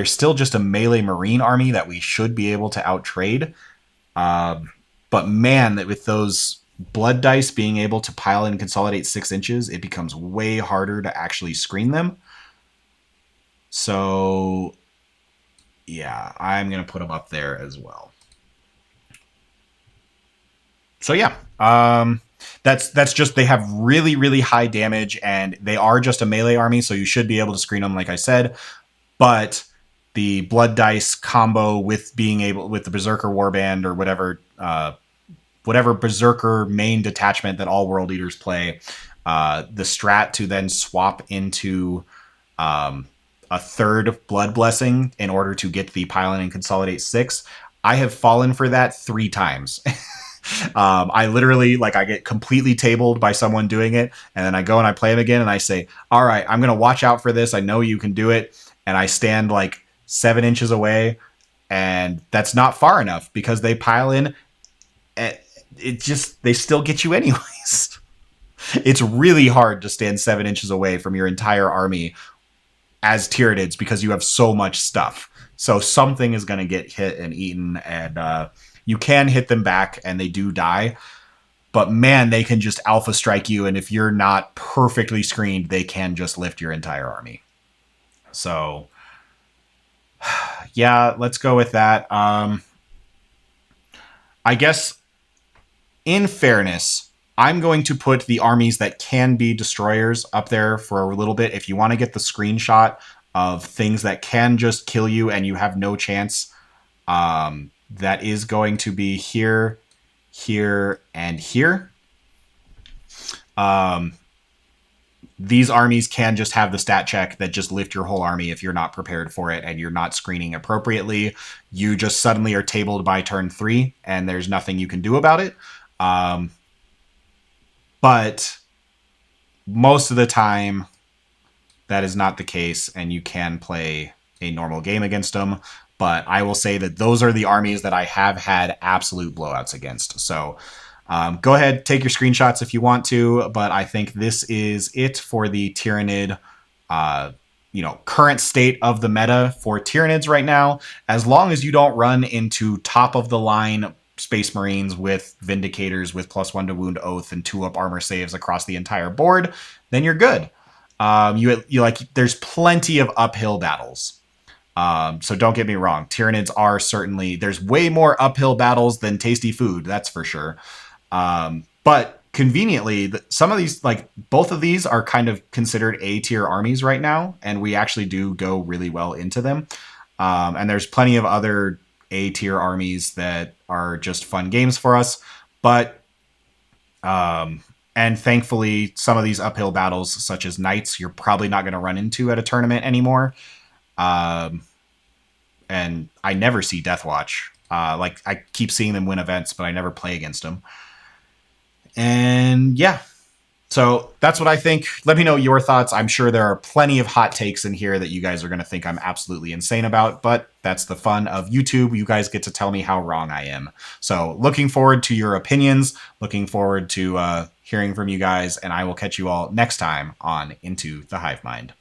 still just a melee marine army that we should be able to outtrade. But man, that with those blood dice being able to pile and consolidate 6 inches, it becomes way harder to actually screen them. So yeah, I'm going to put them up there as well. So yeah, that's just, they have really, really high damage, and they are just a melee army, so you should be able to screen them, like I said. But the blood dice combo with with the Berserker Warband or whatever Berserker main detachment that all World Eaters play, the strat to then swap into a third Blood Blessing in order to get the pile and consolidate 6. I have fallen for that 3 times. I literally, I get completely tabled by someone doing it, and then I go and I play them again, and I say, all right, I'm going to watch out for this. I know you can do it. And I stand 7 inches away, and that's not far enough because they pile in. They still get you anyways. It's really hard to stand 7 inches away from your entire army as Tyranids because you have so much stuff. So something is going to get hit and eaten, and you can hit them back, and they do die. But man, they can just alpha strike you, and if you're not perfectly screened, they can just lift your entire army. So yeah, let's go with that. I guess in fairness, I'm going to put the armies that can be destroyers up there for a little bit. If you want to get the screenshot of things that can just kill you and you have no chance, that is going to be here, here, and here. These armies can just have the stat check that just lift your whole army if you're not prepared for it and you're not screening appropriately. You just suddenly are tabled by turn 3, and there's nothing you can do about it. But most of the time, that is not the case, and you can play a normal game against them. But I will say that those are the armies that I have had absolute blowouts against. So go ahead, take your screenshots if you want to, but I think this is it for the Tyranid, current state of the meta for Tyranids right now. As long as you don't run into top-of-the-line Space Marines with Vindicators with +1 to Wound Oath and 2-up armor saves across the entire board, then you're good. There's plenty of uphill battles. So don't get me wrong. Tyranids are certainly, there's way more uphill battles than tasty food. That's for sure. But conveniently, some of these, both of these are kind of considered A-tier armies right now. And we actually do go really well into them. And there's plenty of other A-tier armies that are just fun games for us. But, and thankfully, some of these uphill battles, such as Knights, you're probably not going to run into at a tournament anymore. And I never see Deathwatch. I keep seeing them win events, but I never play against them. And yeah, so that's what I think. Let me know your thoughts. I'm sure there are plenty of hot takes in here that you guys are going to think I'm absolutely insane about, but that's the fun of YouTube. You guys get to tell me how wrong I am. So looking forward to your opinions, looking forward to hearing from you guys, and I will catch you all next time on Into the Hive Mind.